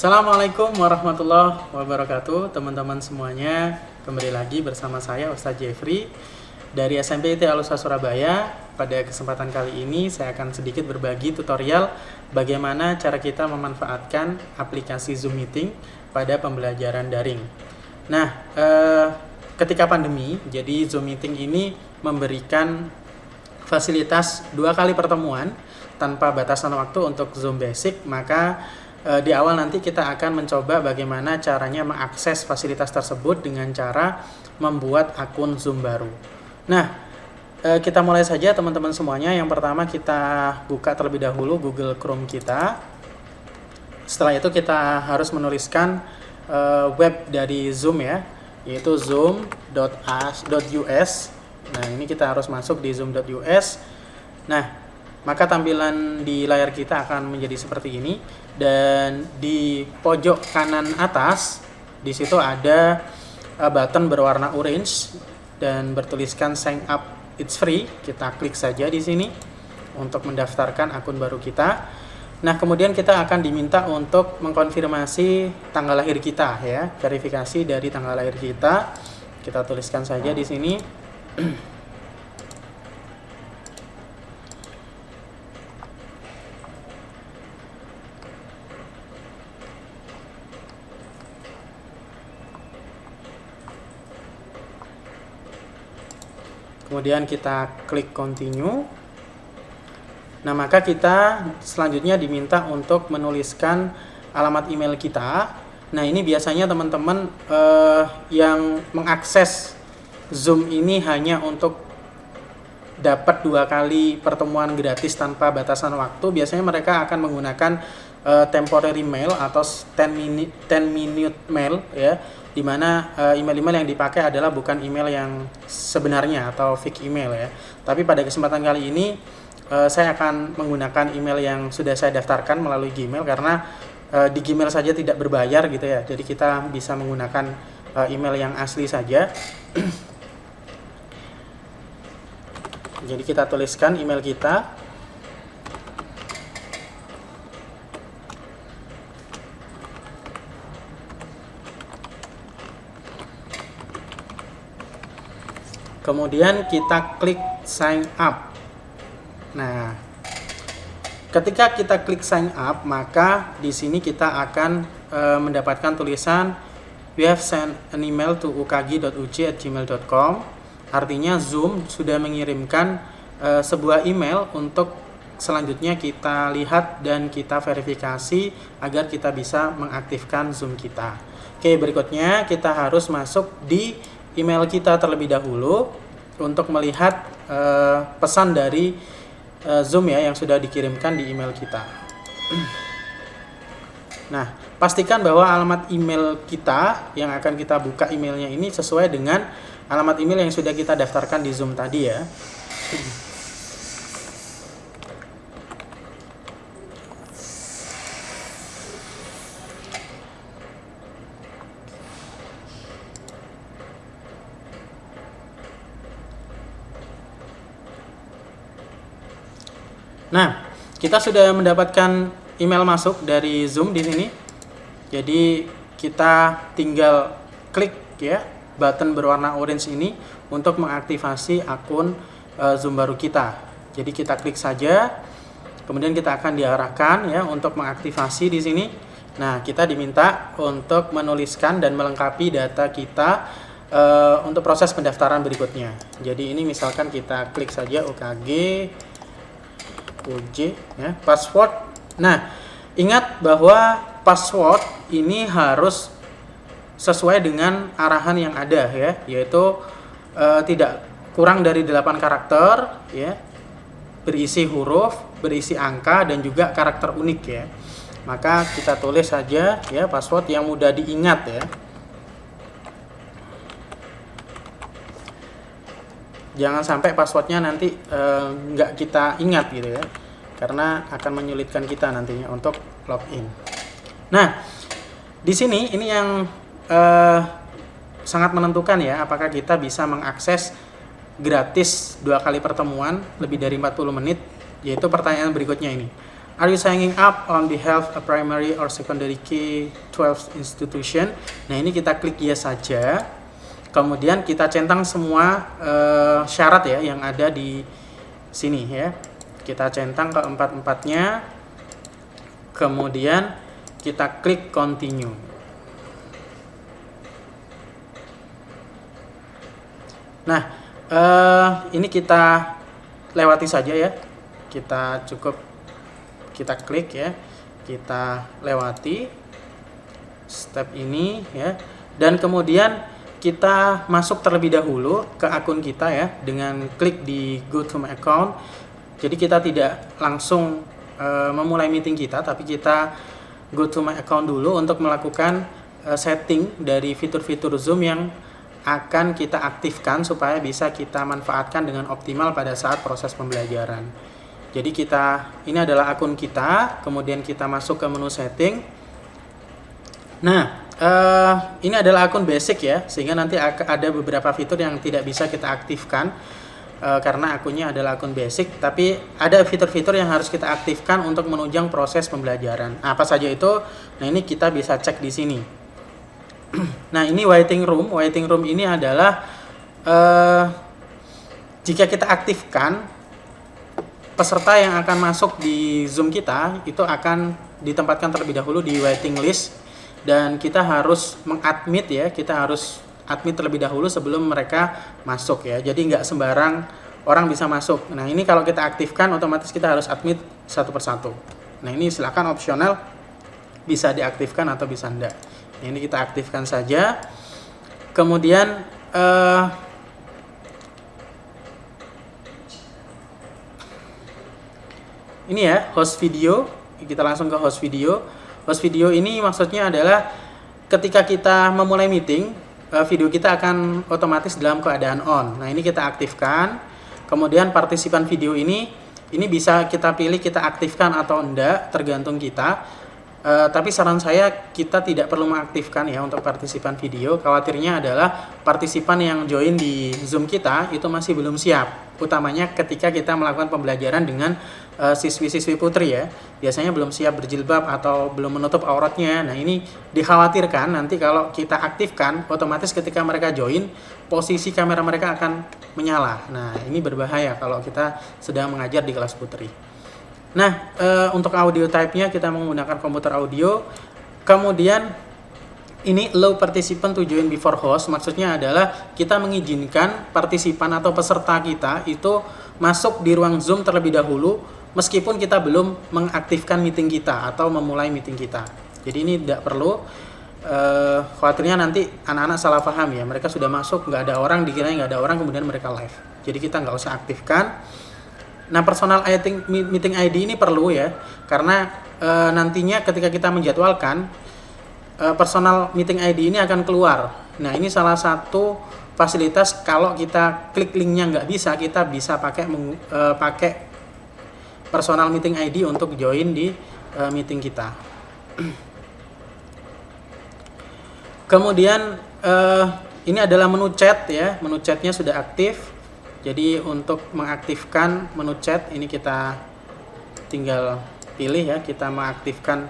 Assalamualaikum warahmatullahi wabarakatuh, teman-teman semuanya. Kembali lagi bersama saya Ustadz Jeffrey dari SMP IT Al-Unsur Surabaya. Pada kesempatan kali ini saya akan sedikit berbagi tutorial bagaimana cara kita memanfaatkan aplikasi Zoom Meeting pada pembelajaran daring. Nah, ketika pandemi, jadi Zoom Meeting ini memberikan fasilitas 2 kali pertemuan tanpa batasan waktu untuk Zoom Basic, maka di awal nanti kita akan mencoba bagaimana caranya mengakses fasilitas tersebut dengan cara membuat akun Zoom baru. Nah, kita mulai saja teman-teman semuanya. Yang pertama kita buka terlebih dahulu Google Chrome kita. Setelah itu kita harus menuliskan web dari Zoom ya, yaitu zoom.us. Nah, ini kita harus masuk di zoom.us. Nah, maka tampilan di layar kita akan menjadi seperti ini, dan di pojok kanan atas di situ ada button berwarna orange dan bertuliskan sign up it's free. Kita klik saja di sini untuk mendaftarkan akun baru kita. Nah, kemudian kita akan diminta untuk mengkonfirmasi tanggal lahir kita ya, verifikasi dari tanggal lahir kita. Kita tuliskan saja di sini. Kemudian kita klik continue. Nah, maka kita selanjutnya diminta untuk menuliskan alamat email kita. Nah, ini biasanya teman-teman yang mengakses Zoom ini hanya untuk dapat 2 kali pertemuan gratis tanpa batasan waktu. Biasanya mereka akan menggunakan temporary mail atau 10 minute mail ya, di mana email-email yang dipakai adalah bukan email yang sebenarnya atau fake email ya. Tapi pada kesempatan kali ini saya akan menggunakan email yang sudah saya daftarkan melalui Gmail, karena di Gmail saja tidak berbayar gitu ya. Jadi kita bisa menggunakan email yang asli saja. Jadi kita tuliskan email kita. Kemudian kita klik sign up. Nah, ketika kita klik sign up, maka di sini kita akan mendapatkan tulisan we have sent an email to ukg.uc@gmail.com. Artinya Zoom sudah mengirimkan sebuah email untuk selanjutnya kita lihat dan kita verifikasi agar kita bisa mengaktifkan Zoom kita. Oke, berikutnya kita harus masuk di email kita terlebih dahulu untuk melihat pesan dari Zoom ya yang sudah dikirimkan di email kita. Nah, pastikan bahwa alamat email kita yang akan kita buka emailnya ini sesuai dengan alamat email yang sudah kita daftarkan di Zoom tadi ya. Nah, kita sudah mendapatkan email masuk dari Zoom di sini. Jadi kita tinggal klik ya button berwarna orange ini untuk mengaktifasi akun Zoom baru kita. Jadi kita klik saja, kemudian kita akan diarahkan ya untuk mengaktifasi di sini. Nah, kita diminta untuk menuliskan dan melengkapi data kita untuk proses pendaftaran berikutnya. Jadi ini misalkan kita klik saja UKG UJ ya, password. Nah, ingat bahwa password ini harus sesuai dengan arahan yang ada ya, yaitu tidak kurang dari 8 karakter ya, berisi huruf, berisi angka, dan juga karakter unik ya. Maka kita tulis saja ya password yang mudah diingat ya. Jangan sampai passwordnya nanti nggak kita ingat gitu ya, karena akan menyulitkan kita nantinya untuk login. Nah, di sini ini yang sangat menentukan ya, apakah kita bisa mengakses gratis 2 kali pertemuan lebih dari 40 menit, yaitu pertanyaan berikutnya ini. Are you signing up on behalf of primary or secondary K-12 institution? Nah, ini kita klik yes saja. Kemudian kita centang semua syarat ya yang ada di sini ya. Kita centang keempat-empatnya. Kemudian kita klik continue. Nah, ini kita lewati saja ya. Kita klik ya, kita lewati step ini ya, dan kemudian kita masuk terlebih dahulu ke akun kita ya dengan klik di go to my account. Jadi kita tidak langsung memulai meeting kita, tapi kita go to my account dulu untuk melakukan setting dari fitur-fitur Zoom yang akan kita aktifkan supaya bisa kita manfaatkan dengan optimal pada saat proses pembelajaran. Jadi ini adalah akun kita, kemudian kita masuk ke menu setting. Nah, ini adalah akun basic ya, sehingga nanti ada beberapa fitur yang tidak bisa kita aktifkan karena akunnya adalah akun basic. Tapi ada fitur-fitur yang harus kita aktifkan untuk menunjang proses pembelajaran. Apa saja itu? Nah, ini kita bisa cek di sini. Nah, ini waiting room. Waiting room ini adalah jika kita aktifkan, peserta yang akan masuk di Zoom kita itu akan ditempatkan terlebih dahulu di waiting list, dan kita harus mengadmit ya, kita harus admit terlebih dahulu sebelum mereka masuk ya. Jadi nggak sembarang orang bisa masuk. Nah, ini kalau kita aktifkan otomatis kita harus admit satu persatu. Nah, ini silakan opsional, bisa diaktifkan atau bisa enggak. Nah, ini kita aktifkan saja. Kemudian ini ya, host video. Kita langsung ke host video. Host video ini maksudnya adalah ketika kita memulai meeting, video kita akan otomatis dalam keadaan on. Nah, ini kita aktifkan. Kemudian partisipan video ini bisa kita pilih kita aktifkan atau enggak, tergantung kita. Tapi saran saya kita tidak perlu mengaktifkan ya untuk partisipan video. Khawatirnya adalah partisipan yang join di Zoom kita itu masih belum siap. Utamanya ketika kita melakukan pembelajaran dengan siswi-siswi putri ya, biasanya belum siap berjilbab atau belum menutup auratnya. Nah, ini dikhawatirkan nanti kalau kita aktifkan, otomatis ketika mereka join, posisi kamera mereka akan menyala. Nah, ini berbahaya kalau kita sedang mengajar di kelas putri. Nah, untuk audio type-nya kita menggunakan komputer audio. Kemudian ini allow participant to join before host, maksudnya adalah kita mengizinkan partisipan atau peserta kita itu masuk di ruang Zoom terlebih dahulu meskipun kita belum mengaktifkan meeting kita atau memulai meeting kita. Jadi ini tidak perlu, khawatirnya nanti anak-anak salah paham ya, mereka sudah masuk nggak ada orang, dikiranya nggak ada orang, kemudian mereka live. Jadi kita nggak usah aktifkan. Nah, personal meeting ID ini perlu ya, karena nantinya ketika kita menjadwalkan, personal meeting ID ini akan keluar. Nah, ini salah satu fasilitas kalau kita klik linknya nggak bisa, kita bisa pakai personal meeting ID untuk join di meeting kita. Kemudian ini adalah menu chat ya, menu chatnya sudah aktif. Jadi untuk mengaktifkan menu chat ini kita tinggal pilih ya, kita mengaktifkan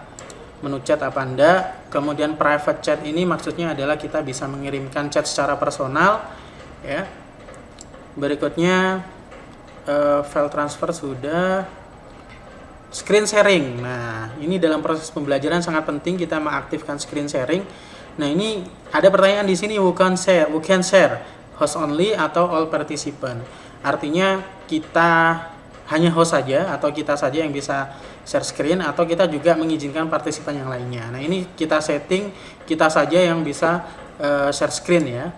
menu chat apa enggak. Kemudian private chat ini maksudnya adalah kita bisa mengirimkan chat secara personal ya. Berikutnya file transfer sudah. Screen sharing. Nah, ini dalam proses pembelajaran sangat penting kita mengaktifkan screen sharing. Nah, ini ada pertanyaan di sini, who can share, host only atau all participant. Artinya kita hanya host saja atau kita saja yang bisa share screen, atau kita juga mengizinkan partisipan yang lainnya. Nah, ini kita setting kita saja yang bisa share screen ya.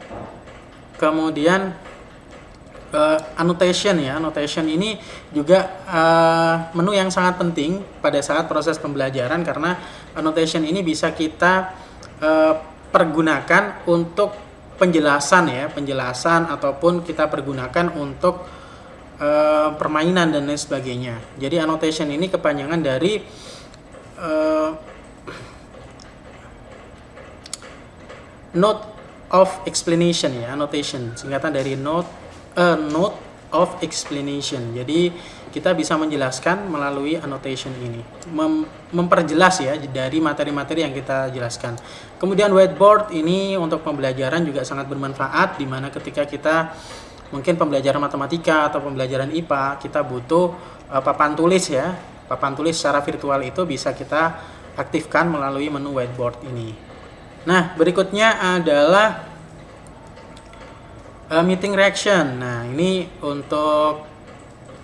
Kemudian annotation ya, annotation ini juga menu yang sangat penting pada saat proses pembelajaran, karena annotation ini bisa kita pergunakan untuk penjelasan ya, penjelasan ataupun kita pergunakan untuk permainan dan lain sebagainya. Jadi annotation ini kepanjangan dari note of explanation ya, annotation singkatan dari note of explanation. Jadi kita bisa menjelaskan melalui annotation ini, memperjelas ya dari materi-materi yang kita jelaskan. Kemudian whiteboard ini untuk pembelajaran juga sangat bermanfaat, di mana ketika kita mungkin pembelajaran matematika atau pembelajaran IPA kita butuh papan tulis ya. Papan tulis secara virtual itu bisa kita aktifkan melalui menu whiteboard ini. Nah, berikutnya adalah meeting reaction. Nah, ini untuk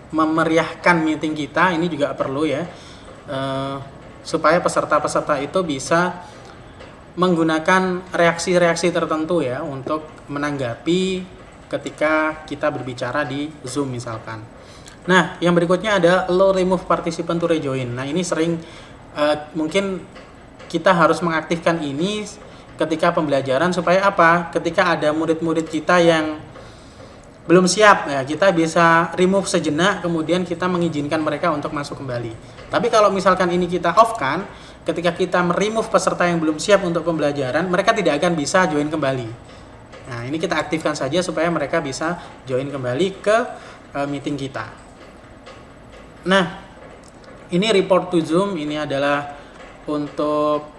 memeriahkan meeting kita ini juga perlu ya, supaya peserta-peserta itu bisa menggunakan reaksi-reaksi tertentu ya untuk menanggapi ketika kita berbicara di Zoom misalkan. Nah, yang berikutnya ada allow remove participant to rejoin. Nah, ini sering mungkin kita harus mengaktifkan ini ketika pembelajaran supaya apa? Ketika ada murid-murid kita yang belum siap, ya kita bisa remove sejenak, kemudian kita mengizinkan mereka untuk masuk kembali. Tapi kalau misalkan ini kita off kan, ketika kita remove peserta yang belum siap untuk pembelajaran, mereka tidak akan bisa join kembali. Nah, ini kita aktifkan saja supaya mereka bisa join kembali ke meeting kita. Nah, ini report to Zoom, ini adalah untuk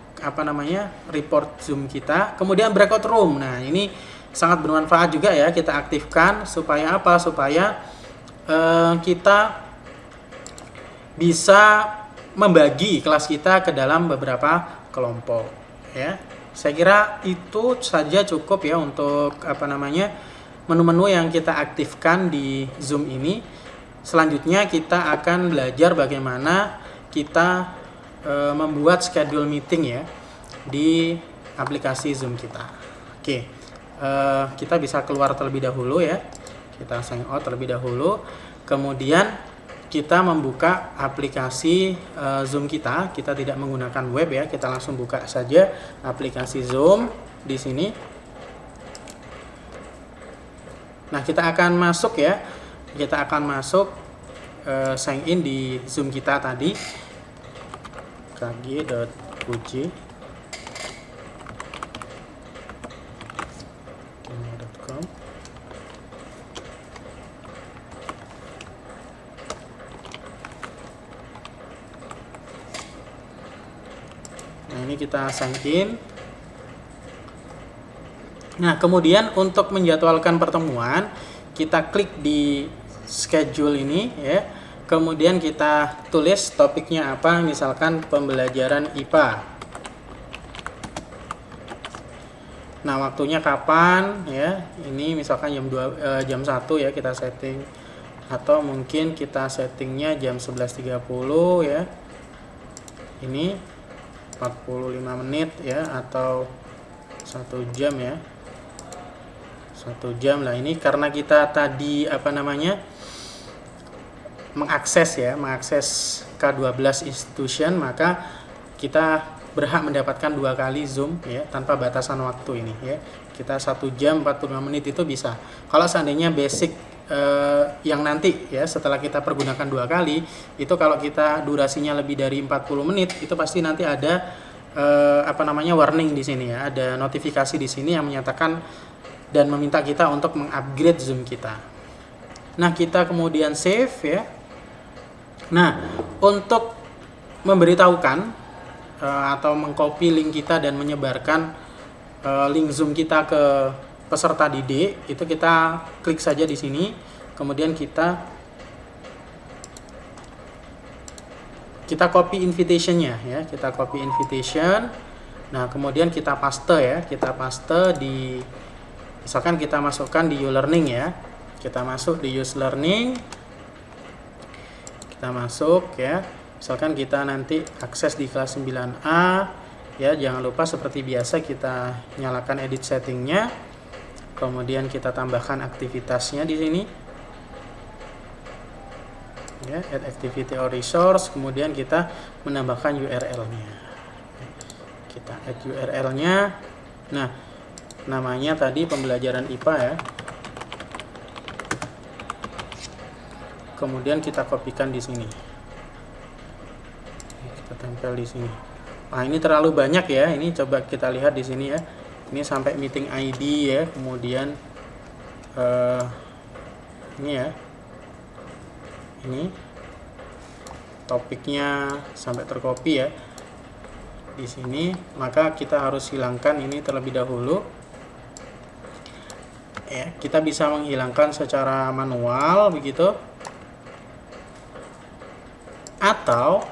report Zoom kita. Kemudian breakout room. Nah, ini sangat bermanfaat juga ya, kita aktifkan supaya apa? Supaya kita bisa membagi kelas kita ke dalam beberapa kelompok ya. Saya kira itu saja cukup ya untuk menu-menu yang kita aktifkan di Zoom ini. Selanjutnya kita akan belajar bagaimana kita membuat schedule meeting ya di aplikasi Zoom kita. Oke. Kita bisa keluar terlebih dahulu ya, kita sign out terlebih dahulu, kemudian kita membuka aplikasi Zoom kita tidak menggunakan web ya, kita langsung buka saja aplikasi Zoom di sini. Nah, kita akan masuk ya, sign in di Zoom kita tadi, kg.uj. Nah, ini kita sign in. Nah, kemudian untuk menjadwalkan pertemuan, kita klik di schedule ini ya. Kemudian kita tulis topiknya apa, misalkan pembelajaran IPA. Nah, waktunya kapan ya? Ini misalkan jam 1 ya kita setting, atau mungkin kita settingnya jam 11.30 ya. Ini 45 menit ya, atau 1 jam ya. 1 jam lah, ini karena kita tadi mengakses K12 institution, maka kita berhak mendapatkan 2 kali Zoom ya, tanpa batasan waktu ini ya. Kita 1 jam 45 menit itu bisa. Kalau seandainya basic yang nanti ya setelah kita pergunakan 2 kali, itu kalau kita durasinya lebih dari 40 menit itu pasti nanti ada warning di sini ya, ada notifikasi di sini yang menyatakan dan meminta kita untuk mengupgrade Zoom kita. Nah, kita kemudian save ya. Nah, untuk memberitahukan atau mengcopy link kita dan menyebarkan link Zoom kita ke peserta didik, itu kita klik saja di sini, kemudian kita copy invitation-nya ya, kita copy invitation. Nah, kemudian kita paste ya, di, misalkan kita masukkan di U-Learning ya, kita masuk di Use Learning, kita masuk ya, misalkan kita nanti akses di kelas 9A ya, jangan lupa seperti biasa kita nyalakan edit settingnya, kemudian kita tambahkan aktivitasnya di sini ya, add activity or resource, kemudian kita menambahkan URL-nya, kita add URL-nya. Nah, namanya tadi pembelajaran IPA ya, kemudian kita kopikan di sini, kita tempel di sini. Nah, ini terlalu banyak ya, ini coba kita lihat di sini ya, ini sampai meeting ID ya, kemudian ini ya, ini topiknya sampai tercopy ya di sini, maka kita harus hilangkan ini terlebih dahulu ya. Kita bisa menghilangkan secara manual begitu, atau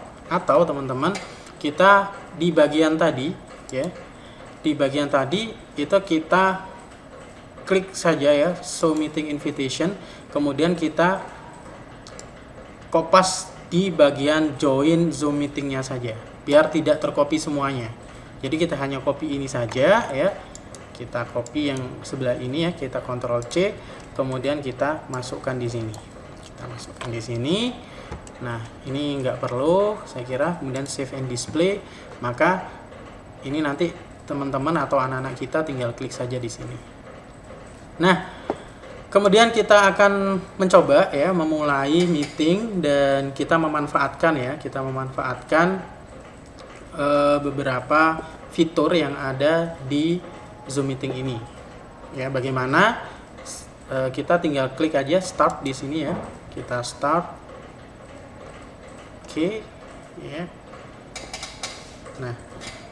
teman-teman, kita di bagian tadi ya, di bagian tadi itu kita klik saja ya show meeting invitation, kemudian kita kopas di bagian join Zoom meetingnya saja biar tidak tercopy semuanya. Jadi kita hanya copy ini saja ya, kita copy yang sebelah ini ya, kita Ctrl C, kemudian kita masukkan di sini, kita masukkan di sini. Nah ini nggak perlu saya kira, kemudian save and display, maka ini nanti teman-teman atau anak-anak kita tinggal klik saja di sini. Nah kemudian kita akan mencoba ya memulai meeting, dan kita memanfaatkan beberapa fitur yang ada di Zoom meeting ini ya. Bagaimana? Kita tinggal klik aja start di sini ya, kita start. Oke ya. Nah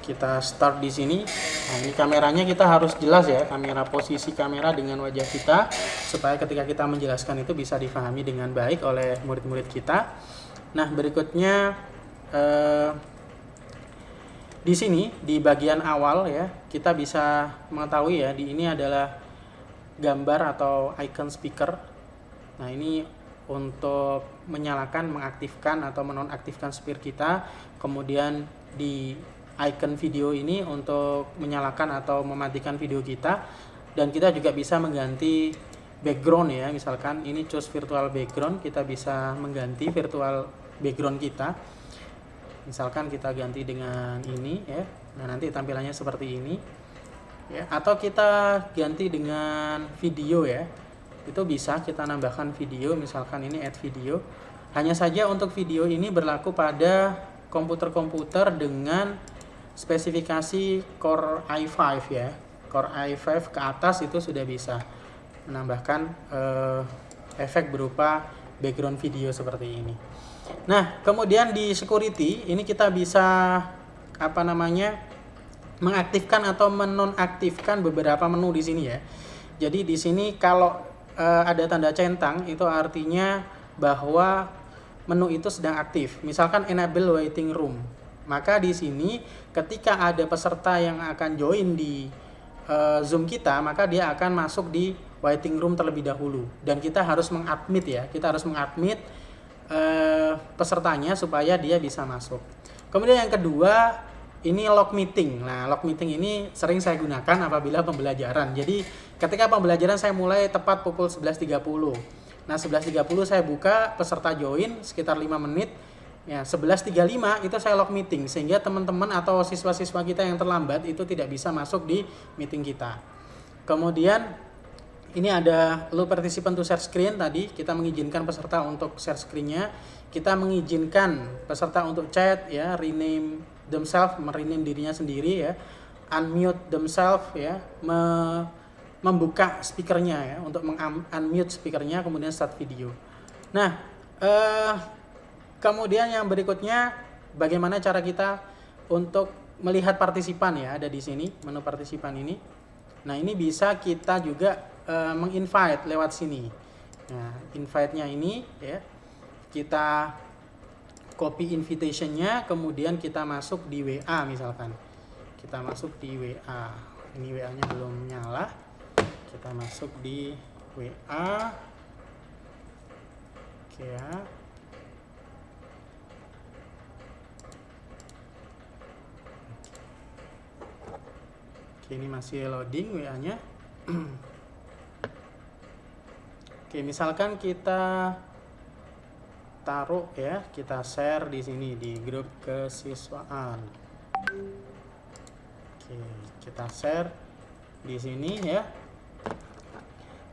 kita start di sini. Nah ini kameranya kita harus jelas ya, posisi kamera dengan wajah kita, supaya ketika kita menjelaskan itu bisa difahami dengan baik oleh murid-murid kita. Nah berikutnya di sini di bagian awal ya, kita bisa mengetahui ya, di ini adalah gambar atau icon speaker. Nah ini untuk menyalakan, mengaktifkan atau menonaktifkan speaker kita. Kemudian di icon video ini untuk menyalakan atau mematikan video kita, dan kita juga bisa mengganti background ya. Misalkan ini choose virtual background, kita bisa mengganti virtual background kita. Misalkan kita ganti dengan ini ya, nah nanti tampilannya seperti ini ya. Atau kita ganti dengan video ya, itu bisa kita nambahkan video, misalkan ini add video. Hanya saja untuk video ini berlaku pada komputer-komputer dengan spesifikasi Core i5 ya. Core i5 ke atas itu sudah bisa menambahkan efek berupa background video seperti ini. Nah kemudian di security ini kita bisa mengaktifkan atau menonaktifkan beberapa menu di sini ya. Jadi di sini kalau ada tanda centang itu artinya bahwa menu itu sedang aktif. Misalkan enable waiting room, maka di sini ketika ada peserta yang akan join di Zoom kita, maka dia akan masuk di waiting room terlebih dahulu, dan kita harus mengadmit ya, kita harus mengadmit pesertanya supaya dia bisa masuk. Kemudian yang kedua ini log meeting. Nah log meeting ini sering saya gunakan apabila pembelajaran. Jadi ketika pembelajaran saya mulai tepat pukul 11.30. Nah 11.30 saya buka, peserta join sekitar 5 menit ya, 11.35 itu saya log meeting, sehingga teman-teman atau siswa-siswa kita yang terlambat itu tidak bisa masuk di meeting kita. Kemudian ini ada allow participant to share screen. Tadi kita mengizinkan peserta untuk share screen-nya, kita mengizinkan peserta untuk chat ya, rename themselves, merename dirinya sendiri ya, unmute themselves ya, membuka speakernya ya, untuk unmute speakernya, kemudian start video. Nah kemudian yang berikutnya, bagaimana cara kita untuk melihat partisipan ya, ada di sini menu partisipan ini. Nah ini bisa kita juga menginvite lewat sini. Nah invite-nya ini ya, kita copy invitation-nya, kemudian kita masuk di WA misalkan. Kita masuk di WA. Ini WA-nya belum nyala. Kita masuk di WA. Oke ya. Oke, ini masih loading WA-nya. Oke, misalkan kita taruh ya, kita share di sini di grup kesiswaan. Oke, kita share di sini ya.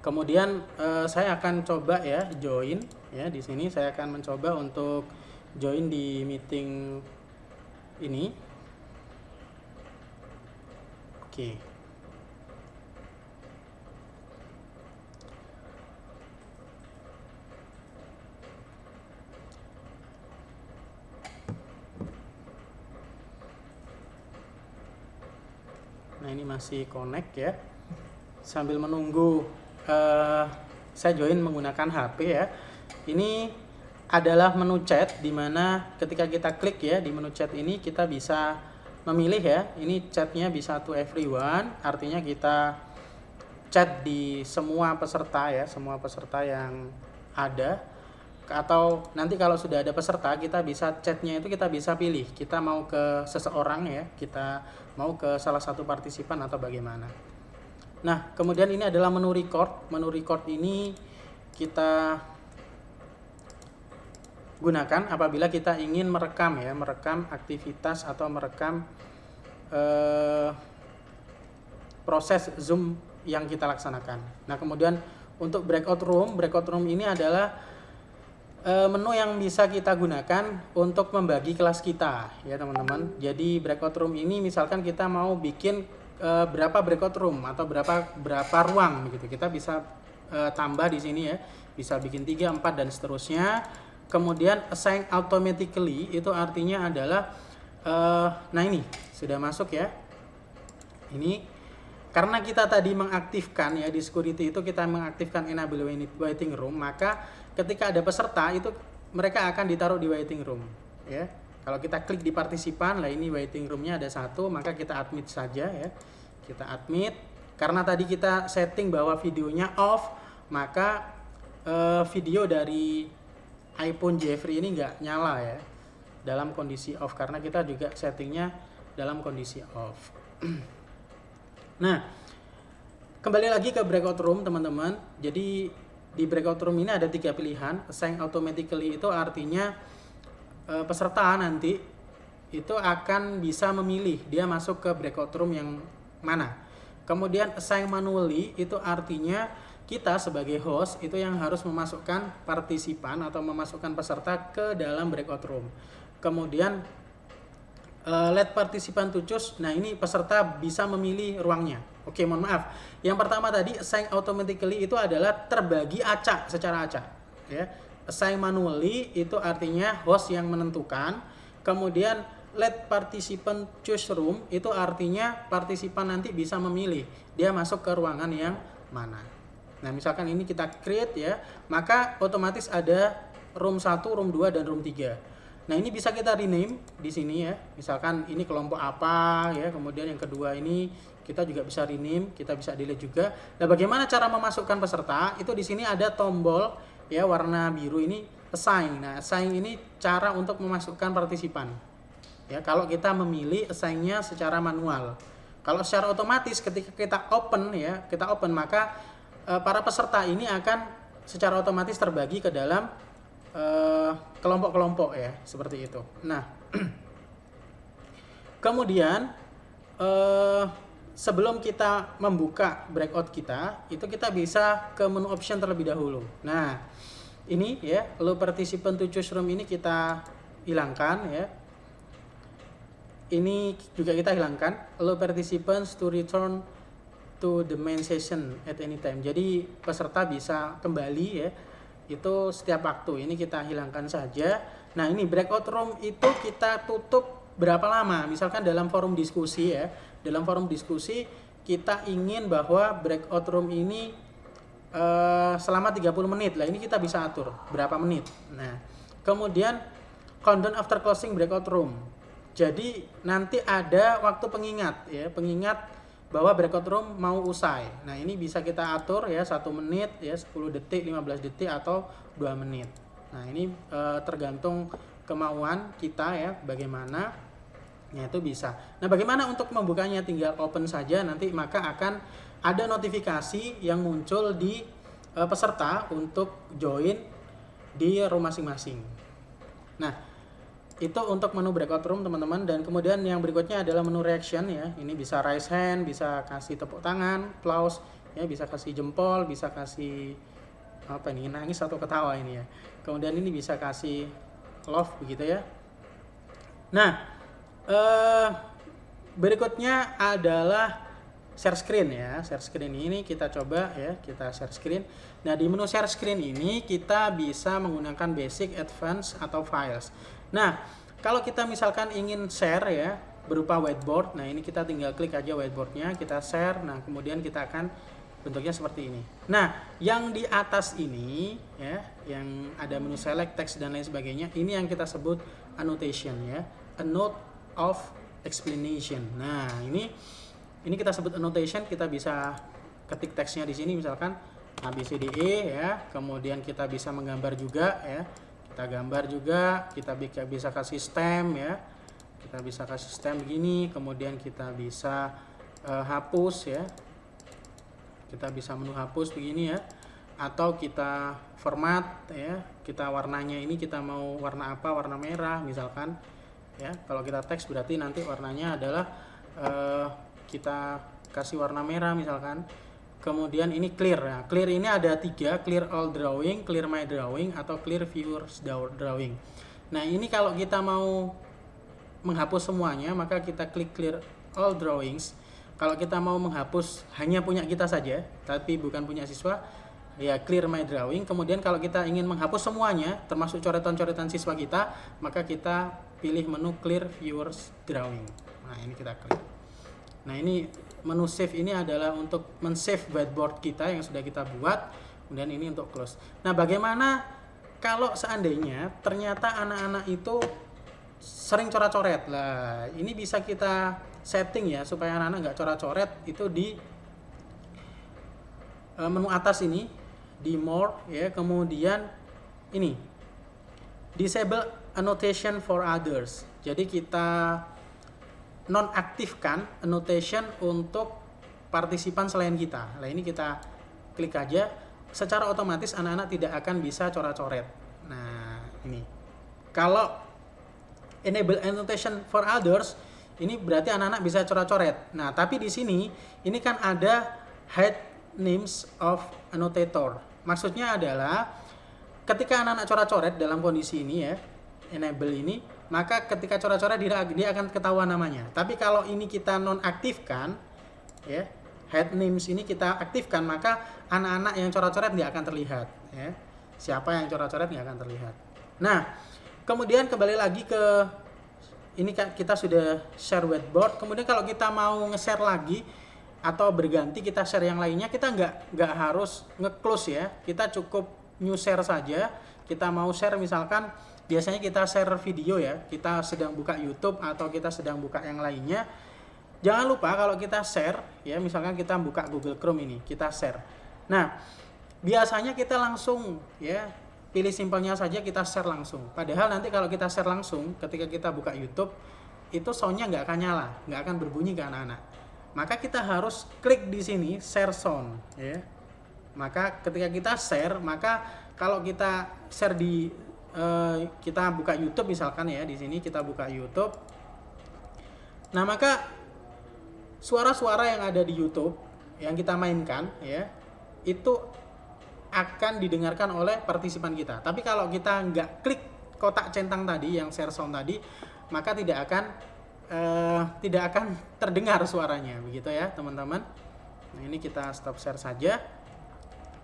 Kemudian saya akan coba ya join ya, di sini saya akan mencoba untuk join di meeting ini. Oke. ini masih connect ya. Sambil menunggu saya join menggunakan HP ya. Ini adalah menu chat, di mana ketika kita klik ya di menu chat ini kita bisa memilih ya. Ini chatnya bisa to everyone, artinya kita chat di semua peserta ya, semua peserta yang ada. Atau nanti kalau sudah ada peserta, kita bisa chatnya itu kita bisa pilih, kita mau ke seseorang ya, kita mau ke salah satu partisipan atau bagaimana. Nah, kemudian ini adalah menu record. Menu record ini kita gunakan apabila kita ingin merekam ya, merekam aktivitas atau merekam proses Zoom yang kita laksanakan. Nah, kemudian untuk breakout room ini adalah menu yang bisa kita gunakan untuk membagi kelas kita ya teman-teman. Jadi breakout room ini misalkan kita mau bikin berapa breakout room atau berapa ruang gitu. Kita bisa tambah di sini ya. Bisa bikin 3, 4 dan seterusnya. Kemudian assign automatically itu artinya adalah nah ini sudah masuk ya. Ini karena kita tadi mengaktifkan ya di security itu kita mengaktifkan enable waiting room, maka ketika ada peserta itu mereka akan ditaruh di waiting room ya. Kalau kita klik di partisipan, lah ini waiting roomnya ada 1, maka kita admit saja ya. Kita admit, karena tadi kita setting bahwa videonya off, maka video dari iPhone Jeffrey ini nggak nyala ya dalam kondisi off, karena kita juga settingnya dalam kondisi off. Nah, kembali lagi ke breakout room teman-teman. Jadi di breakout room ini ada 3 pilihan. Assign automatically itu artinya peserta nanti itu akan bisa memilih dia masuk ke breakout room yang mana. Kemudian assign manually itu artinya kita sebagai host itu yang harus memasukkan partisipan atau memasukkan peserta ke dalam breakout room. Kemudian let participant to choose. Nah, ini peserta bisa memilih ruangnya. Oke, mohon maaf. Yang pertama tadi assign automatically itu adalah terbagi acak secara acak ya. Assign manually itu artinya host yang menentukan. Kemudian let participant choose room itu artinya partisipan nanti bisa memilih dia masuk ke ruangan yang mana. Nah, misalkan ini kita create ya, maka otomatis ada room 1, room 2 dan room 3. Nah, ini bisa kita rename di sini ya. Misalkan ini kelompok apa ya. Kemudian yang kedua ini kita juga bisa rename, kita bisa delete juga. Nah, bagaimana cara memasukkan peserta? Itu di sini ada tombol ya warna biru ini assign. Nah, assign ini cara untuk memasukkan partisipan. Ya, kalau kita memilih assign-nya secara manual. Kalau secara otomatis ketika kita open ya, maka para peserta ini akan secara otomatis terbagi ke dalam kelompok-kelompok ya, seperti itu. Nah, kemudian sebelum kita membuka breakout kita, itu kita bisa ke menu option terlebih dahulu. Nah, ini ya, allow participant to choose room ini kita hilangkan ya. Ini juga kita hilangkan, allow participants to return to the main session at any time. Jadi peserta bisa kembali ya, itu setiap waktu. Ini kita hilangkan saja. Nah, ini breakout room itu kita tutup berapa lama? Misalkan dalam forum diskusi ya. Dalam forum diskusi kita ingin bahwa breakout room ini selama 30 menit. Lah, ini kita bisa atur berapa menit. Nah, kemudian countdown after closing breakout room. Jadi nanti ada waktu pengingat ya, pengingat bahwa breakout room mau usai. Nah, ini bisa kita atur ya 1 menit ya, 10 detik, 15 detik atau 2 menit. Nah, ini tergantung kemauan kita ya, bagaimana ya itu bisa. Nah, bagaimana untuk membukanya? Tinggal open saja, nanti maka akan ada notifikasi yang muncul di peserta untuk join di room masing-masing. Nah, itu untuk menu breakout room teman-teman. Dan kemudian yang berikutnya adalah menu reaction ya. Ini bisa raise hand, bisa kasih tepuk tangan, applause ya, bisa kasih jempol, bisa kasih apa ini, nangis atau ketawa ini ya. Kemudian ini bisa kasih love begitu ya. Nah, berikutnya adalah share screen ya. Share screen ini kita coba ya, kita share screen. Nah, di menu share screen ini kita bisa menggunakan basic, advance atau files. Nah, kalau kita misalkan ingin share ya, berupa whiteboard. Nah, ini kita tinggal klik aja whiteboardnya, kita share. Nah, kemudian kita akan bentuknya seperti ini. Nah, yang di atas ini ya, yang ada menu select, text dan lain sebagainya, ini yang kita sebut annotation ya, a note of explanation. Nah, ini kita sebut annotation. Kita bisa ketik teksnya di sini, misalkan ABCDE ya, kemudian kita bisa menggambar juga ya, kita gambar juga, kita bisa kasih stem ya, kita bisa kasih stem begini, kemudian kita bisa hapus ya, kita bisa menu hapus begini ya, atau kita format ya, kita warnanya ini kita mau warna apa, warna merah misalkan ya. Kalau kita teks berarti nanti warnanya adalah kita kasih warna merah misalkan. Kemudian ini clear. Nah, clear ini ada 3, clear all drawing, clear my drawing, atau clear viewers drawing. Nah, ini kalau kita mau menghapus semuanya, maka kita klik clear all drawings. Kalau kita mau menghapus hanya punya kita saja, tapi bukan punya siswa, ya clear my drawing. Kemudian kalau kita ingin menghapus semuanya, termasuk coretan-coretan siswa kita, maka kita pilih menu clear viewers drawing. Nah, ini kita klik. Nah, ini menu save ini adalah untuk men-save whiteboard kita yang sudah kita buat. Kemudian ini untuk close. Nah, bagaimana kalau seandainya ternyata anak-anak itu sering coret-coret? Lah, ini bisa kita setting ya supaya anak-anak nggak coret-coret. Itu di menu atas ini, di more ya, kemudian ini disable annotation for others. Jadi kita nonaktifkan annotation untuk partisipan selain kita. Nah, ini kita klik aja, secara otomatis anak-anak tidak akan bisa coret-coret. Nah, ini kalau enable annotation for others, ini berarti anak-anak bisa coret-coret. Nah, tapi di sini ini kan ada hide names of annotator. Maksudnya adalah ketika anak-anak coret-coret dalam kondisi ini ya, enable ini, maka ketika coret-coret dia akan ketahuan namanya. Tapi kalau ini kita nonaktifkan ya, hide names ini kita aktifkan, maka anak-anak yang coret-coret tidak akan terlihat ya. Siapa yang coret-coret tidak akan terlihat. Nah, kemudian kembali lagi ke ini, kita sudah share whiteboard. Kemudian kalau kita mau nge-share lagi atau berganti kita share yang lainnya, kita nggak harus nge-close ya. Kita cukup new share saja. Kita mau share misalkan, biasanya kita share video ya, kita sedang buka YouTube atau kita sedang buka yang lainnya. Jangan lupa kalau kita share ya, misalkan kita buka Google Chrome ini, kita share. Nah, biasanya kita langsung ya, pilih simpelnya saja, kita share langsung. Padahal nanti kalau kita share langsung, ketika kita buka YouTube, itu soundnya nggak akan nyala, nggak akan berbunyi ke anak-anak. Maka kita harus klik di sini, share sound ya. Maka ketika kita share, maka kalau kita share di kita buka YouTube misalkan ya, di sini kita buka YouTube. Nah, maka suara-suara yang ada di YouTube yang kita mainkan ya, itu akan didengarkan oleh partisipan kita. Tapi kalau kita nggak klik kotak centang tadi yang share sound tadi, maka tidak akan terdengar suaranya, begitu ya teman-teman. Nah, ini kita stop share saja.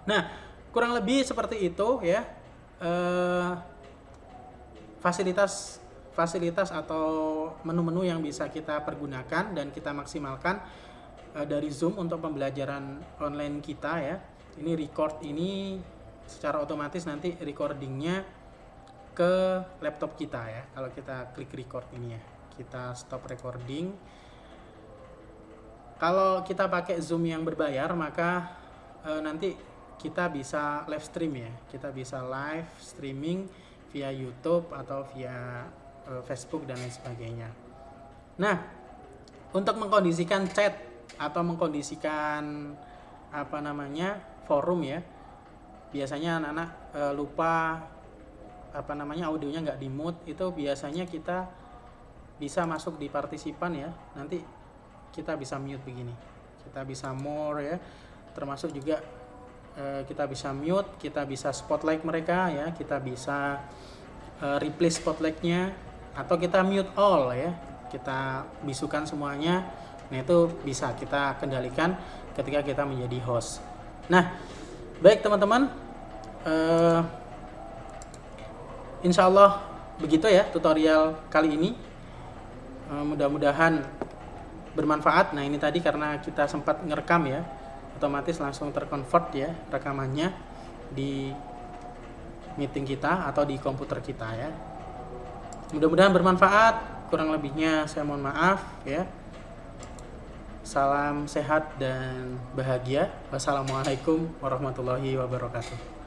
Nah, kurang lebih seperti itu ya, fasilitas atau menu-menu yang bisa kita pergunakan dan kita maksimalkan dari Zoom untuk pembelajaran online kita ya. Ini record ini secara otomatis nanti recordingnya ke laptop kita ya. Kalau kita klik record ini ya, kita stop recording. Kalau kita pakai Zoom yang berbayar, maka nanti kita bisa live stream ya. Kita bisa live streaming via YouTube atau via Facebook dan lain sebagainya. Nah, untuk mengkondisikan chat atau mengkondisikan forum ya, biasanya anak-anak lupa audionya nggak di mute. Itu biasanya kita bisa masuk di partisipan ya, nanti kita bisa mute begini, kita bisa more ya, termasuk juga kita bisa mute, kita bisa spotlight mereka ya, kita bisa replace spotlightnya, atau kita mute all ya, kita bisukan semuanya. Nah, itu bisa kita kendalikan ketika kita menjadi host. Nah, baik teman-teman, insya Allah begitu ya tutorial kali ini. Mudah-mudahan bermanfaat. Nah, ini tadi karena kita sempat ngerekam ya, otomatis langsung terconvert ya rekamannya di meeting kita atau di komputer kita ya. Mudah-mudahan bermanfaat. Kurang lebihnya saya mohon maaf ya. Salam sehat dan bahagia. Wassalamualaikum warahmatullahi wabarakatuh.